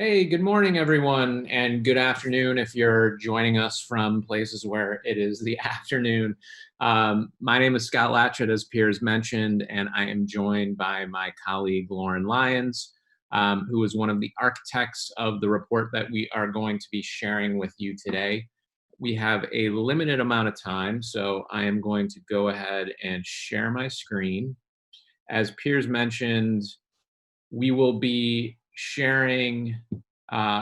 Hey, good morning, everyone, and good afternoon if you're joining us from places where it is the afternoon. My name is Scott Lachut, as Piers mentioned, and I am joined by my colleague Lauren Lyons, who is one of the architects of the report that we are going to be sharing with you today. We have a limited amount of time, so I am going to go ahead and share my screen. As Piers mentioned, we will be sharing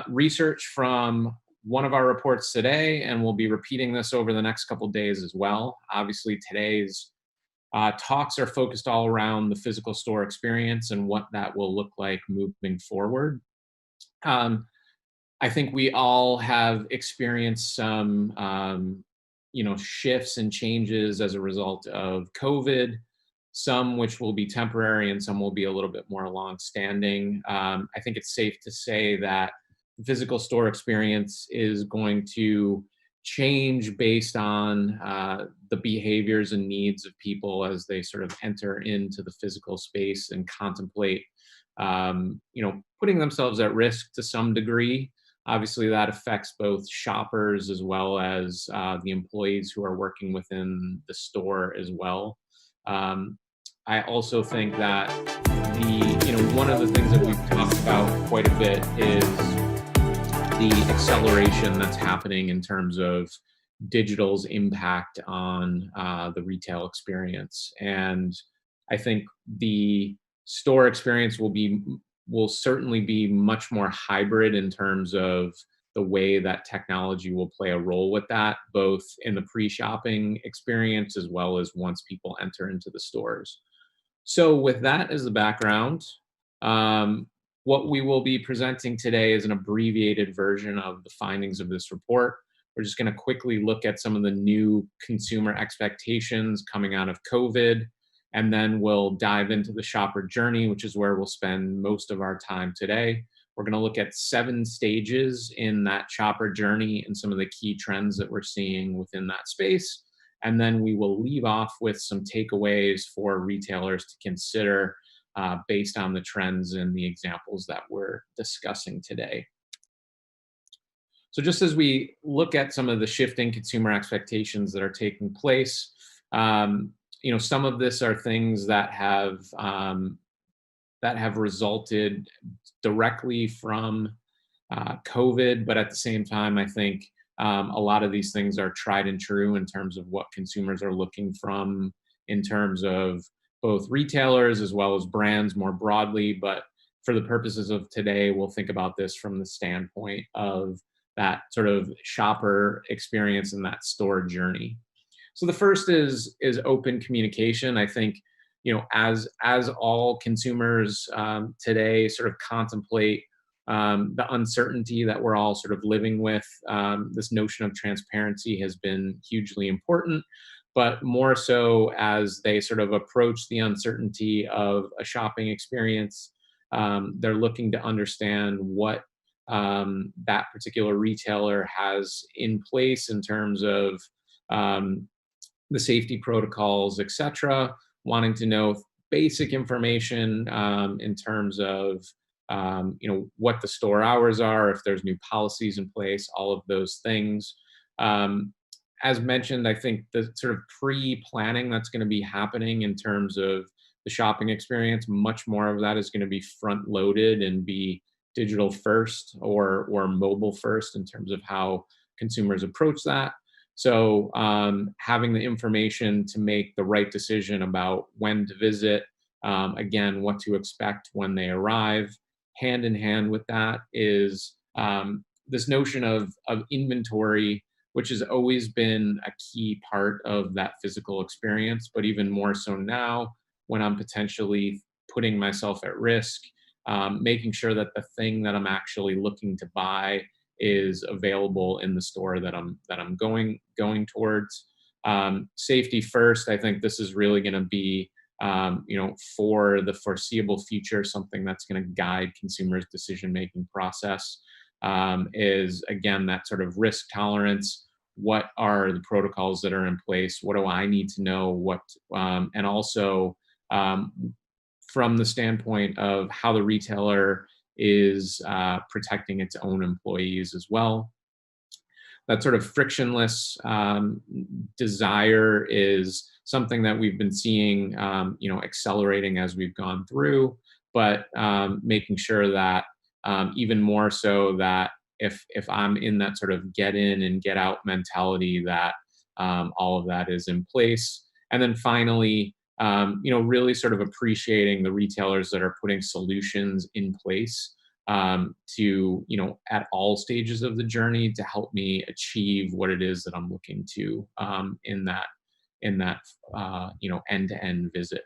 research from one of our reports today, and we'll be repeating this over the next couple days as well. Obviously, today's talks are focused all around the physical store experience and what that will look like moving forward. Um, I think we all have experienced some, shifts and changes as a result of COVID, some which will be temporary and some will be a little bit more long-standing. I think it's safe to say that the physical store experience is going to change based on the behaviors and needs of people as they sort of enter into the physical space and contemplate, putting themselves at risk to some degree. Obviously, that affects both shoppers as well as the employees who are working within the store as well. Um, I also think that one of the things that we've talked about quite a bit is the acceleration that's happening in terms of digital's impact on the retail experience. And I think the store experience will certainly be much more hybrid in terms of the way that technology will play a role with that, both in the pre-shopping experience as well as once people enter into the stores. So with that as the background, um, what we will be presenting today is an abbreviated version of the findings of this report. We're just going to quickly look at some of the new consumer expectations coming out of COVID, and then we'll dive into the shopper journey, which is where we'll spend most of our time today. We're going to look at 7 stages in that shopper journey and some of the key trends that we're seeing within that space. And then we will leave off with some takeaways for retailers to consider based on the trends and the examples that we're discussing today. So just as we look at some of the shifting consumer expectations that are taking place, some of this are things that have resulted directly from COVID, but at the same time, I think a lot of these things are tried and true in terms of what consumers are looking from, in terms of both retailers as well as brands more broadly. But for the purposes of today, we'll think about this from the standpoint of that sort of shopper experience and that store journey. So the first is open communication. I think, as all consumers today sort of contemplate the uncertainty that we're all sort of living with, this notion of transparency has been hugely important, but more so as they sort of approach the uncertainty of a shopping experience, they're looking to understand what that particular retailer has in place in terms of the safety protocols, et cetera, wanting to know basic information in terms of what the store hours are, if there's new policies in place, all of those things. As mentioned, I think the sort of pre-planning that's going to be happening in terms of the shopping experience, much more of that is going to be front-loaded and be digital first or mobile first in terms of how consumers approach that. So having the information to make the right decision about when to visit, again, what to expect when they arrive. Hand in hand with that is this notion of inventory, which has always been a key part of that physical experience, but even more so now when I'm potentially putting myself at risk, making sure that the thing that I'm actually looking to buy is available in the store that I'm going towards. Safety first. I think this is really going to be for the foreseeable future, something that's going to guide consumers' decision-making process. Is again that sort of risk tolerance. What are the protocols that are in place? What do I need to know? And also from the standpoint of how the retailer is protecting its own employees as well. That sort of frictionless desire is something that we've been seeing, accelerating as we've gone through, but making sure that even more so that if I'm in that sort of get in and get out mentality, that all of that is in place. And then finally, really sort of appreciating the retailers that are putting solutions in place to, at all stages of the journey to help me achieve what it is that I'm looking to in that end-to-end visit.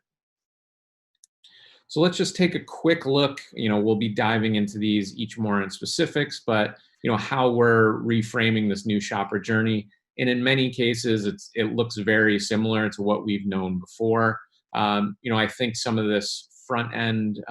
So let's just take a quick look. We'll be diving into these each more in specifics, but how we're reframing this new shopper journey. And in many cases, it looks very similar to what we've known before. I think some of this front end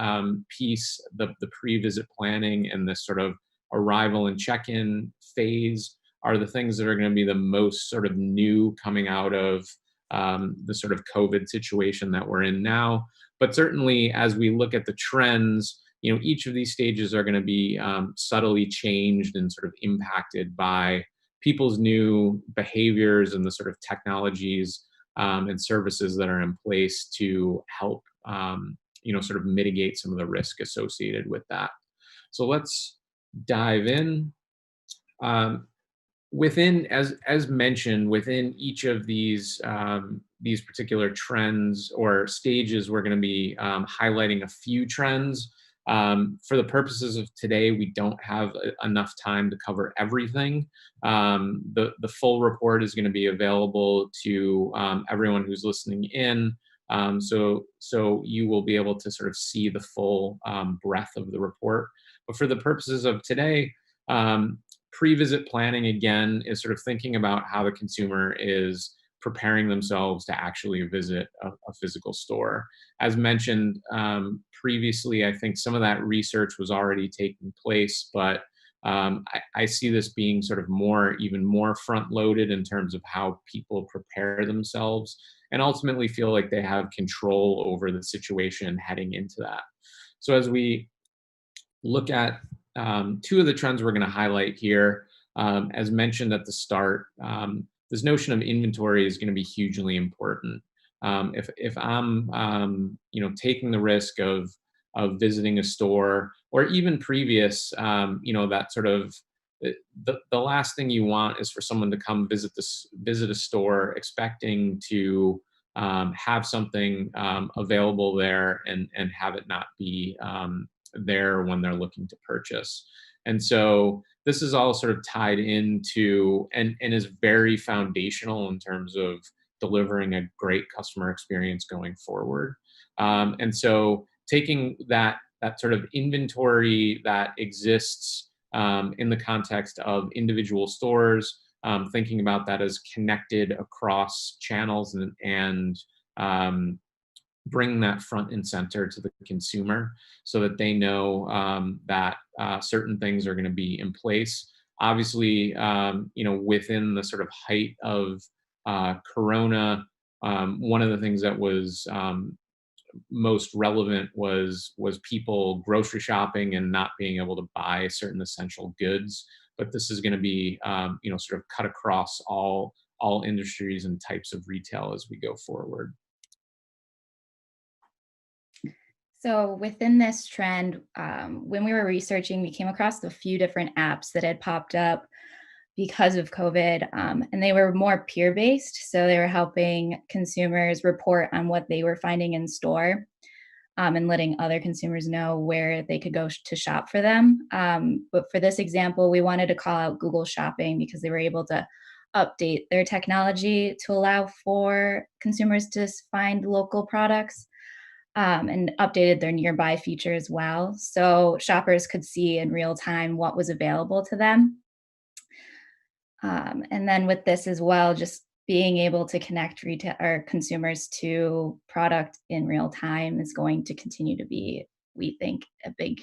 piece, the pre-visit planning and this sort of arrival and check-in phase are the things that are going to be the most sort of new coming out of the sort of COVID situation that we're in now. But certainly, as we look at the trends, each of these stages are going to be subtly changed and sort of impacted by people's new behaviors and the sort of technologies and services that are in place to help, sort of mitigate some of the risk associated with that. So let's dive in. Within, as mentioned, within each of these particular trends or stages, we're going to be highlighting a few trends. For the purposes of today, we don't have enough time to cover everything. The full report is going to be available to everyone who's listening in. So you will be able to sort of see the full breadth of the report. But for the purposes of today, pre-visit planning, again, is sort of thinking about how the consumer is preparing themselves to actually visit a physical store. As mentioned previously, I think some of that research was already taking place, but I see this being sort of even more front-loaded in terms of how people prepare themselves and ultimately feel like they have control over the situation heading into that. So as we look at two of the trends we're going to highlight here, as mentioned at the start, this notion of inventory is going to be hugely important. If I'm taking the risk of visiting a store or even previous, that sort of the last thing you want is for someone to come visit a store expecting to have something available there and have it not be there when they're looking to purchase. And so this is all sort of tied into and is very foundational in terms of delivering a great customer experience going forward. And so taking that sort of inventory that exists in the context of individual stores, thinking about that as connected across channels and bring that front and center to the consumer so that they know that certain things are going to be in place. Obviously, within the sort of height of Corona, one of the things that was most relevant was people grocery shopping and not being able to buy certain essential goods. But this is going to be, sort of cut across all industries and types of retail as we go forward. So within this trend, when we were researching, we came across a few different apps that had popped up because of COVID, and they were more peer-based. So they were helping consumers report on what they were finding in store and letting other consumers know where they could go to shop for them. But for this example, we wanted to call out Google Shopping because they were able to update their technology to allow for consumers to find local products. And updated their nearby feature as well. So shoppers could see in real time what was available to them. And then with this as well, just being able to connect retail or consumers to product in real time is going to continue to be, we think, a big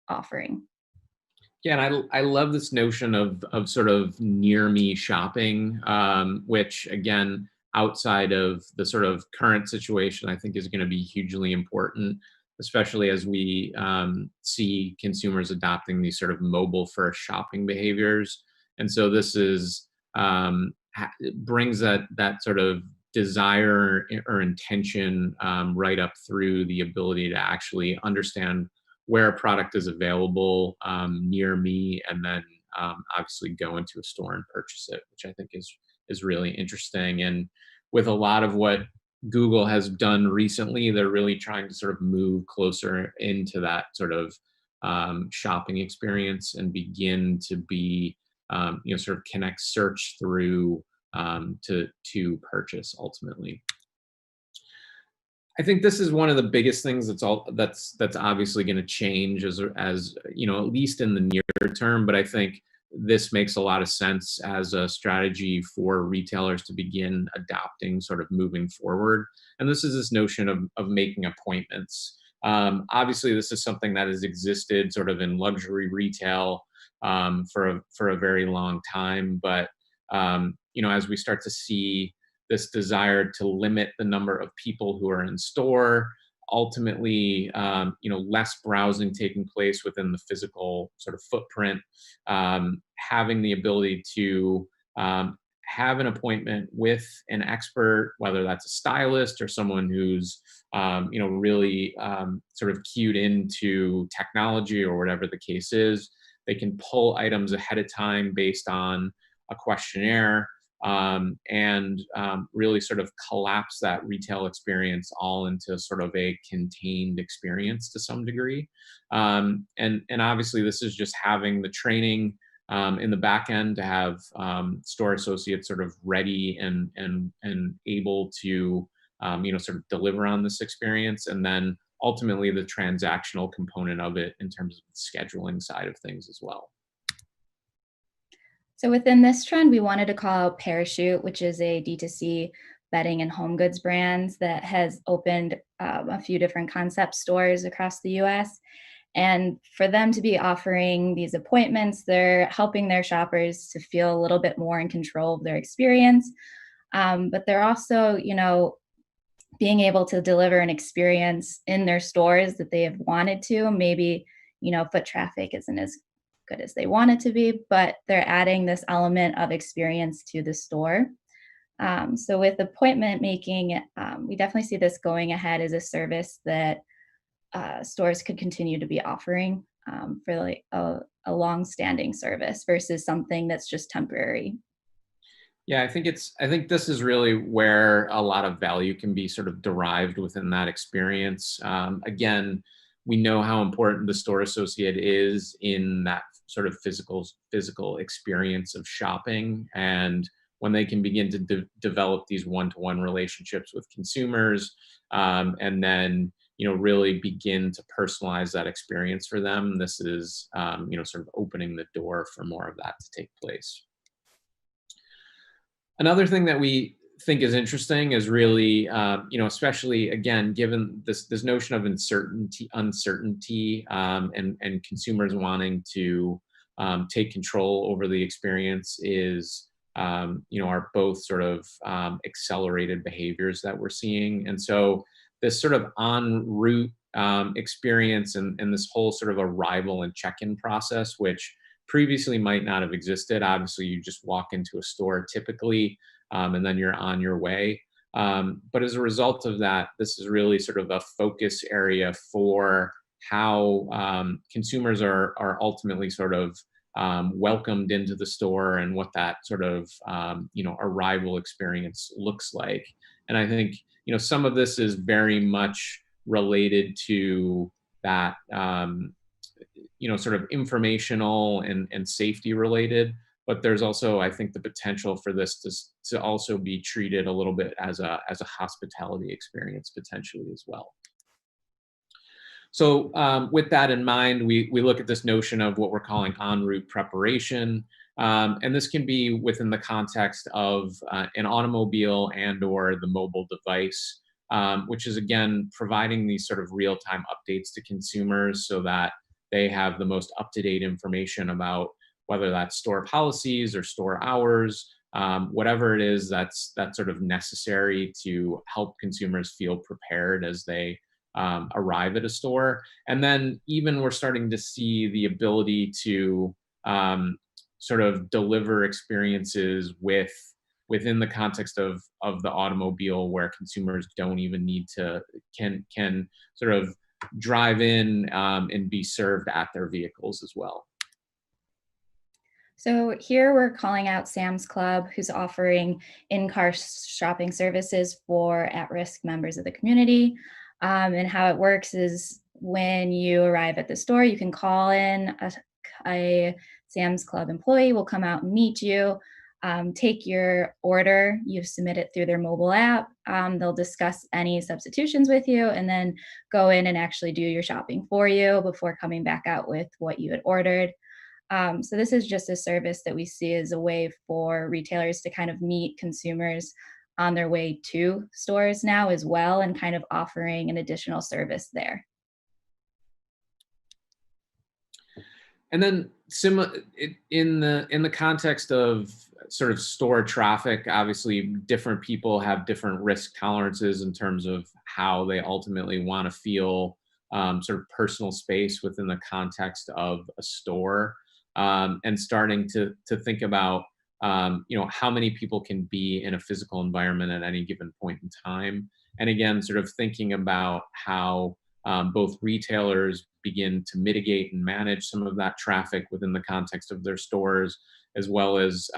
offering. Yeah, and I love this notion of sort of near me shopping, which again, outside of the sort of current situation, I think is going to be hugely important. especially as we see consumers adopting these sort of mobile first shopping behaviors. And so this is brings that sort of desire or intention right up through the ability to actually understand where a product is available near me, and then obviously go into a store and purchase it, which I think is really interesting. And with a lot of what Google has done recently, they're really trying to sort of move closer into that sort of shopping experience and begin to be, sort of connect search through to purchase ultimately. I think this is one of the biggest things that's obviously going to change as at least in the near term. But I think this makes a lot of sense as a strategy for retailers to begin adopting sort of moving forward. And this is this notion of making appointments. Obviously, this is something that has existed sort of in luxury retail for a very long time. But as we start to see this desire to limit the number of people who are in store, ultimately, less browsing taking place within the physical sort of footprint, having the ability to have an appointment with an expert, whether that's a stylist or someone who's, really sort of cued into technology or whatever the case is. They can pull items ahead of time based on a questionnaire, and really sort of collapse that retail experience all into sort of a contained experience to some degree. And obviously, this is just having the training in the back end to have store associates sort of ready and able to sort of deliver on this experience, and then ultimately the transactional component of it in terms of the scheduling side of things as well. So within this trend, we wanted to call out Parachute, which is a D2C bedding and home goods brand that has opened a few different concept stores across the US. And for them to be offering these appointments, they're helping their shoppers to feel a little bit more in control of their experience. But they're also, being able to deliver an experience in their stores that they have wanted to. Maybe, foot traffic isn't as good as they want it to be, but they're adding this element of experience to the store. So with appointment making, we definitely see this going ahead as a service that stores could continue to be offering for like a long-standing service versus something that's just temporary. Yeah, I think this is really where a lot of value can be sort of derived within that experience. Again, we know how important the store associate is in that sort of physical experience of shopping, and when they can begin to develop these one-to-one relationships with consumers, and then really begin to personalize that experience for them, this is sort of opening the door for more of that to take place. Another thing that we think is interesting is really, especially again, given this notion of uncertainty, and consumers wanting to take control over the experience is, are both sort of accelerated behaviors that we're seeing. And so this sort of en route experience and this whole sort of arrival and check-in process, which previously might not have existed. Obviously, you just walk into a store typically, and then you're on your way. But as a result of that, this is really sort of a focus area for how consumers are ultimately sort of welcomed into the store and what that sort of arrival experience looks like. And I think some of this is very much related to that sort of informational and safety related, but there's also, I think, the potential for this to also be treated a little bit as a hospitality experience potentially as well. So with that in mind, we look at this notion of what we're calling en route preparation. And this can be within the context of an automobile and or the mobile device, which is, again, providing these sort of real-time updates to consumers so that they have the most up-to-date information about whether that's store policies or store hours, whatever it is that's sort of necessary to help consumers feel prepared as they arrive at a store. And then even we're starting to see the ability to sort of deliver experiences within the context of the automobile, where consumers don't even need to can sort of drive in and be served at their vehicles as well. So here we're calling out Sam's Club, who's offering in-car shopping services for at-risk members of the community. And how it works is when you arrive at the store, you can call in a Sam's Club employee will come out and meet you, take your order, you submit it through their mobile app. They'll discuss any substitutions with you and then go in and actually do your shopping for you before coming back out with what you had ordered. So this is just a service that we see as a way for retailers to kind of meet consumers on their way to stores now as well, and kind of offering an additional service there. And then in the context of sort of store traffic, obviously different people have different risk tolerances in terms of how they ultimately want to feel sort of personal space within the context of a store, and starting to think about how many people can be in a physical environment at any given point in time. And again, sort of thinking about how both retailers begin to mitigate and manage some of that traffic within the context of their stores, as well as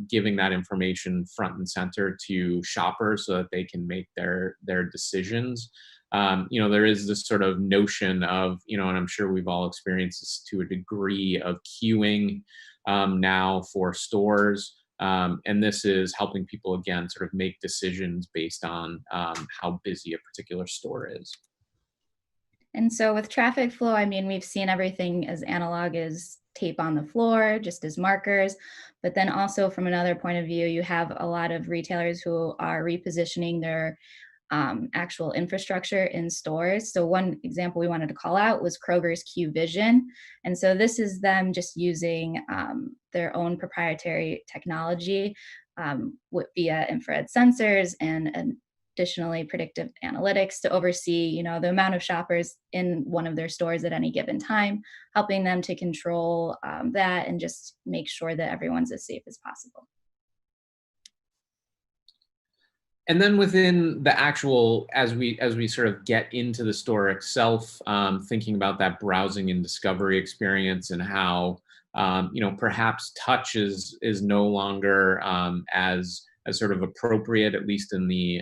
giving that information front and center to shoppers so that they can make their decisions. There is this sort of notion of, and I'm sure we've all experienced this to a degree, of queuing now for stores. And this is helping people, again, sort of make decisions based on how busy a particular store is. And so with traffic flow, I mean, we've seen everything as analog as tape on the floor, just as markers. But then also from another point of view, you have a lot of retailers who are repositioning their actual infrastructure in stores. So one example we wanted to call out was Kroger's Q Vision. And so this is them just using their own proprietary technology via infrared sensors and additionally predictive analytics to oversee, the amount of shoppers in one of their stores at any given time, helping them to control that and just make sure that everyone's as safe as possible. And then within the actual, as we sort of get into the store itself, thinking about that browsing and discovery experience, and how perhaps touch is no longer as sort of appropriate, at least in the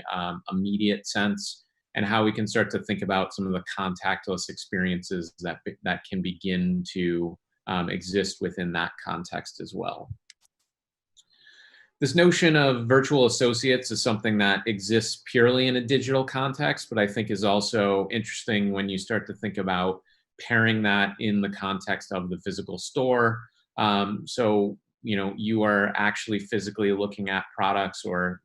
immediate sense, and how we can start to think about some of the contactless experiences that can begin to exist within that context as well. This notion of virtual associates is something that exists purely in a digital context, but I think is also interesting when you start to think about pairing that in the context of the physical store. So, you are actually physically looking at products or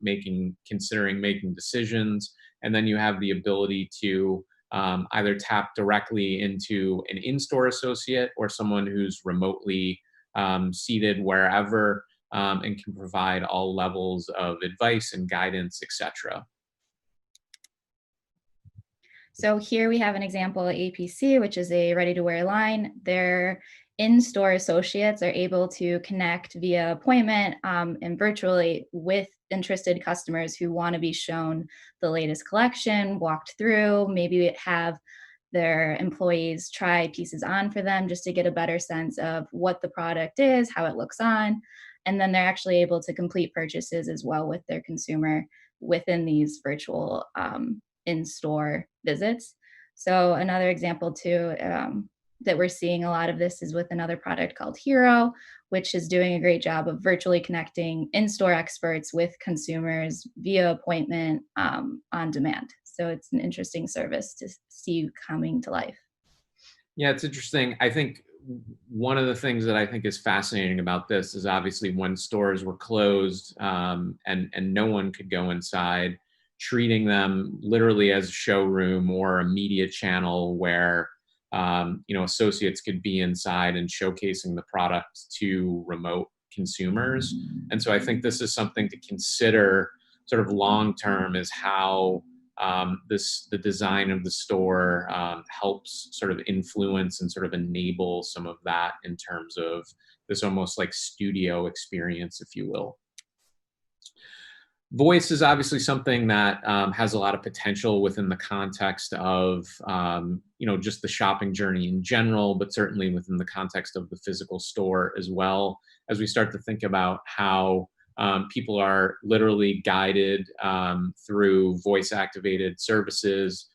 considering making decisions, and then you have the ability to either tap directly into an in-store associate or someone who's remotely seated wherever, and can provide all levels of advice and guidance, etc. So here we have an example of APC, which is a ready-to-wear line. Their in-store associates are able to connect via appointment and virtually with interested customers who want to be shown the latest collection, walked through, maybe have their employees try pieces on for them just to get a better sense of what the product is, how it looks on. And then they're actually able to complete purchases as well with their consumer within these virtual in-store visits. So another example too, that we're seeing a lot of this is with another product called Hero, which is doing a great job of virtually connecting in-store experts with consumers via appointment on demand. So it's an interesting service to see coming to life. Yeah, it's interesting. I think one of the things that I think is fascinating about this is obviously when stores were closed, and no one could go inside, treating them literally as a showroom or a media channel where associates could be inside and showcasing the product to remote consumers. And so I think this is something to consider sort of long term, is how the design of the store helps sort of influence and sort of enable some of that in terms of this almost like studio experience, if you will. Voice is obviously something that has a lot of potential within the context of just the shopping journey in general, but certainly within the context of the physical store as well. As we start to think about how people are literally guided through voice activated services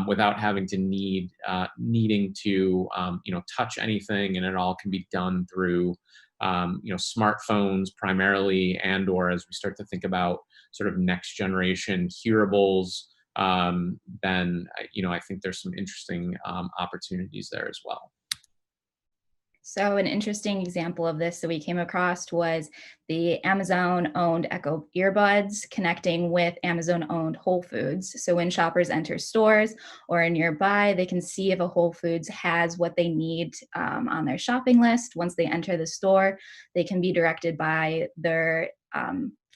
without having to needing to touch anything, and it all can be done through smartphones primarily, and or as we start to think about sort of next generation hearables, then I think there's some interesting opportunities there as well. So an interesting example of this that we came across was the Amazon-owned Echo earbuds connecting with Amazon-owned Whole Foods. So when shoppers enter stores or are nearby, they can see if a Whole Foods has what they need on their shopping list. Once they enter the store, they can be directed by their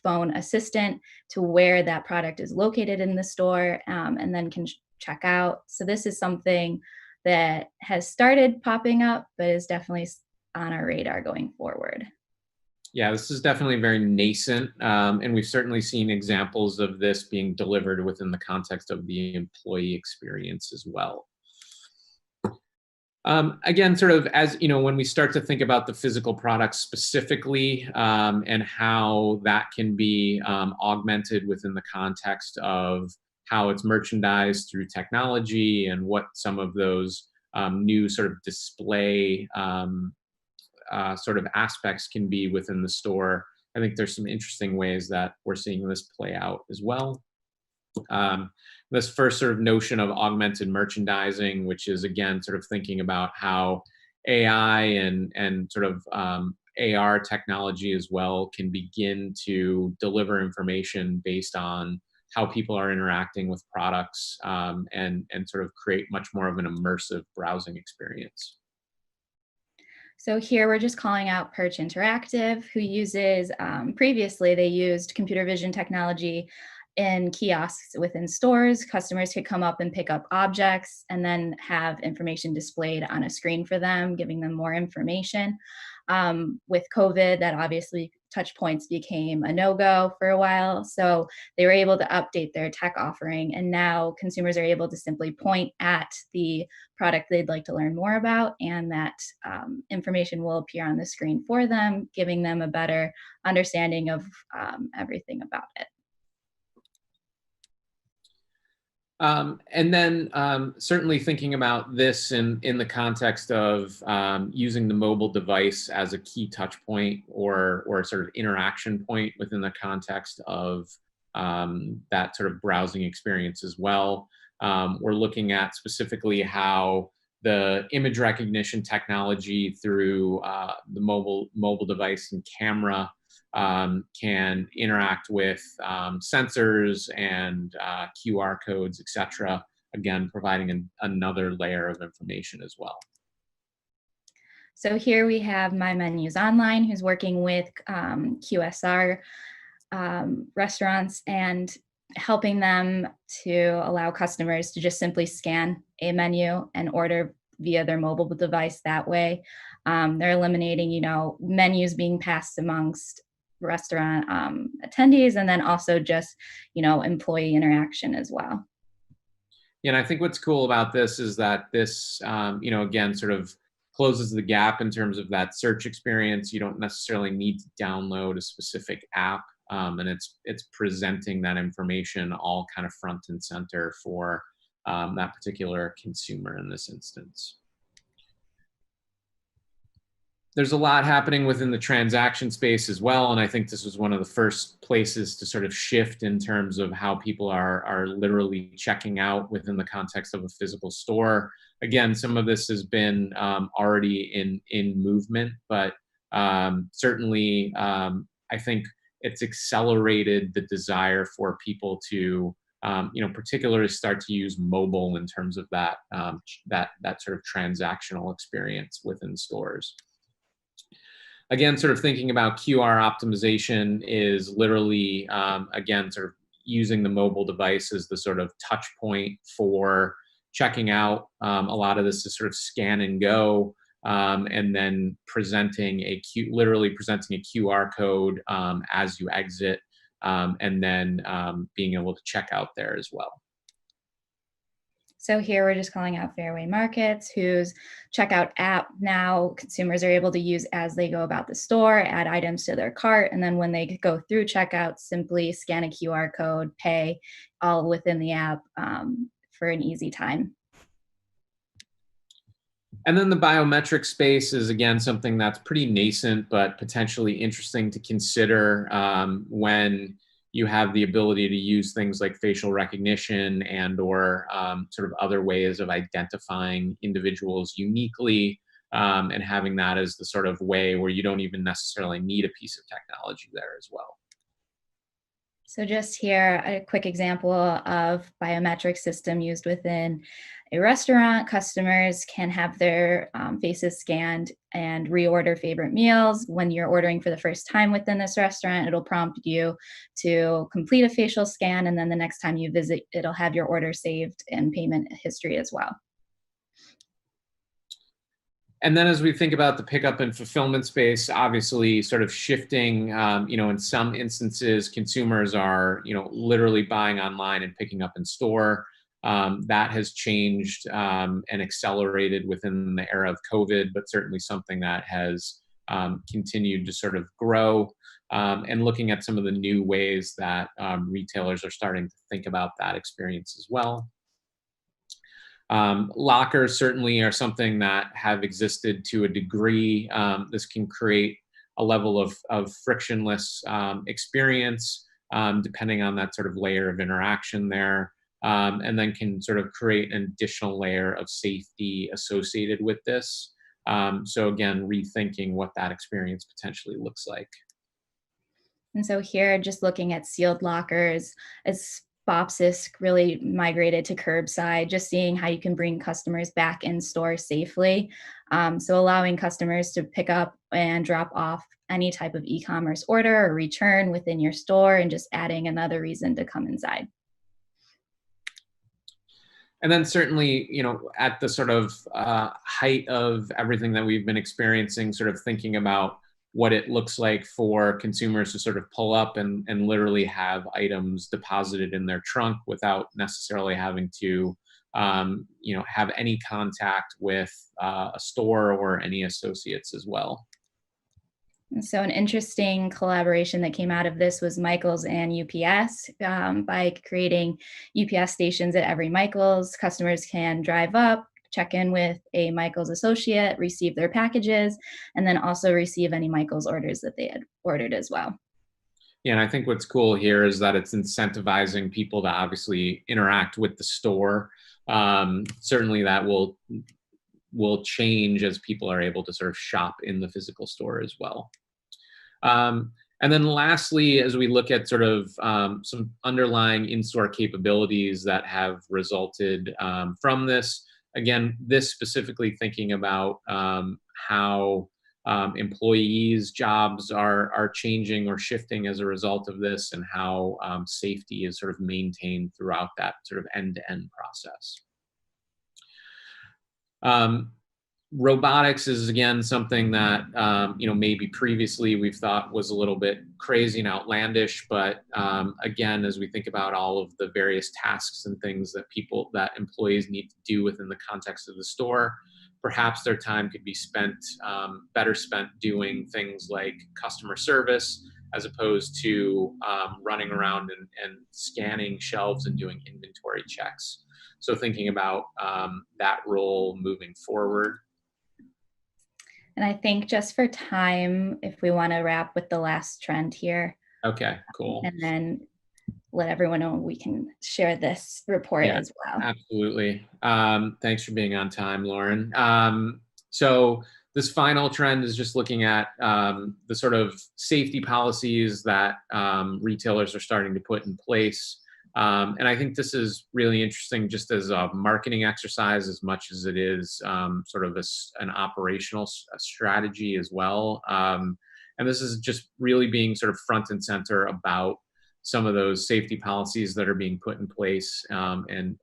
phone assistant to where that product is located in the store, and then can check out. So this is something that has started popping up, but is definitely on our radar going forward. Yeah, this is definitely very nascent, and we've certainly seen examples of this being delivered within the context of the employee experience as well. Again, sort of as when we start to think about the physical products specifically, and how that can be augmented within the context of how it's merchandised through technology and what some of those new sort of display sort of aspects can be within the store. I think there's some interesting ways that we're seeing this play out as well. This first sort of notion of augmented merchandising, which is again sort of thinking about how AI and sort of AR technology as well can begin to deliver information based on how people are interacting with products, and sort of create much more of an immersive browsing experience. So here we're just calling out Perch Interactive, who uses, previously they used computer vision technology in kiosks within stores. Customers could come up and pick up objects and then have information displayed on a screen for them, giving them more information. With COVID, that obviously touch points became a no-go for a while. So they were able to update their tech offering. And now consumers are able to simply point at the product they'd like to learn more about, and that information will appear on the screen for them, giving them a better understanding of everything about it. And then certainly thinking about this in the context of using the mobile device as a key touch point or a sort of interaction point within the context of that sort of browsing experience as well. We're looking at specifically how the image recognition technology through the mobile device and camera can interact with sensors and QR codes, etc. Again, providing another layer of information as well. So here we have My Menus Online, who's working with QSR restaurants and helping them to allow customers to just simply scan a menu and order via their mobile device that way. They're eliminating, menus being passed amongst restaurant attendees, and then also just employee interaction as well. Yeah, and I think what's cool about this is that this again sort of closes the gap in terms of that search experience. You don't necessarily need to download a specific app, and it's presenting that information all kind of front and center for that particular consumer in this instance. There's a lot happening within the transaction space as well, and I think this was one of the first places to sort of shift in terms of how people are literally checking out within the context of a physical store. Again, some of this has been already in movement, but certainly I think it's accelerated the desire for people to particularly start to use mobile in terms of that sort of transactional experience within stores. Again, sort of thinking about QR optimization is literally, again, sort of using the mobile device as the sort of touch point for checking out. A lot of this is sort of scan and go, and then literally presenting a QR code as you exit, and then being able to check out there as well. So here we're just calling out Fairway Markets, whose checkout app now consumers are able to use as they go about the store, add items to their cart, and then when they go through checkout, simply scan a QR code, pay, all within the app for an easy time. And then the biometric space is, again, something that's pretty nascent, but potentially interesting to consider when you have the ability to use things like facial recognition or sort of other ways of identifying individuals uniquely, and having that as the sort of way where you don't even necessarily need a piece of technology there as well. So just here, a quick example of biometric system used within a restaurant. Customers can have their faces scanned and reorder favorite meals. When you're ordering for the first time within this restaurant, it'll prompt you to complete a facial scan. And then the next time you visit, it'll have your order saved and payment history as well. And then as we think about the pickup and fulfillment space, obviously sort of shifting, in some instances, consumers are, literally buying online and picking up in store. That has changed and accelerated within the era of COVID, but certainly something that has continued to sort of grow, and looking at some of the new ways that retailers are starting to think about that experience as well. Lockers certainly are something that have existed to a degree. This can create a level of frictionless experience, depending on that sort of layer of interaction there, and then can sort of create an additional layer of safety associated with this. So again, rethinking what that experience potentially looks like. And so here, just looking at sealed lockers, as Bopsis really migrated to curbside, just seeing how you can bring customers back in store safely. So allowing customers to pick up and drop off any type of e-commerce order or return within your store, and just adding another reason to come inside. And then certainly, at the sort of height of everything that we've been experiencing, sort of thinking about what it looks like for consumers to sort of pull up and literally have items deposited in their trunk without necessarily having to, have any contact with a store or any associates as well. And so an interesting collaboration that came out of this was Michaels and UPS. By creating UPS stations at every Michaels, customers can drive up, check in with a Michaels associate, receive their packages, and then also receive any Michaels orders that they had ordered as well. Yeah, and I think what's cool here is that it's incentivizing people to obviously interact with the store. Certainly that will change as people are able to sort of shop in the physical store as well. And then lastly, as we look at sort of some underlying in-store capabilities that have resulted from this, again, this specifically thinking about how employees' jobs are changing or shifting as a result of this, and how safety is sort of maintained throughout that sort of end-to-end process. Robotics is, again, something that maybe previously we've thought was a little bit crazy and outlandish, but again, as we think about all of the various tasks and things that employees need to do within the context of the store, perhaps their time could be better spent doing things like customer service, as opposed to running around and scanning shelves and doing inventory checks. So thinking about that role moving forward. And I think just for time, if we want to wrap with the last trend here. Okay, cool. And then let everyone know we can share this report as well. Absolutely. Thanks for being on time, Lauren. So this final trend is just looking at the sort of safety policies that retailers are starting to put in place. And I think this is really interesting just as a marketing exercise as much as it is sort of an operational strategy as well. And this is just really being sort of front and center about some of those safety policies that are being put in place, and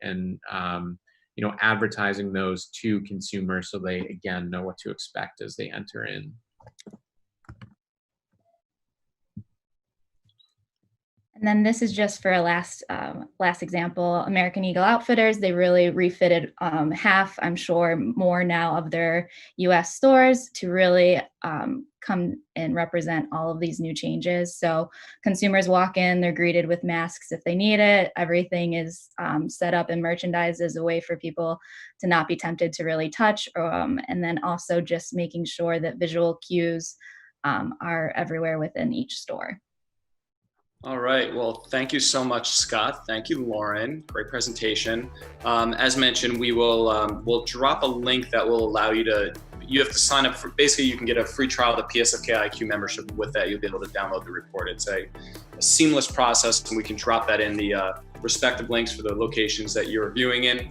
advertising those to consumers so they again know what to expect as they enter in. And then this is just for a last example. American Eagle Outfitters, they really refitted half, I'm sure more now, of their US stores to really come and represent all of these new changes. So consumers walk in, they're greeted with masks if they need it. Everything is set up and merchandised as a way for people to not be tempted to really touch. And then also just making sure that visual cues are everywhere within each store. All right. Well, thank you so much, Scott. Thank you, Lauren. Great presentation. As mentioned, we'll drop a link that will allow you have to sign up for, basically you can get a free trial of the PSFK IQ membership. With that, you'll be able to download the report. It's a seamless process, and we can drop that in the respective links for the locations that you're viewing in.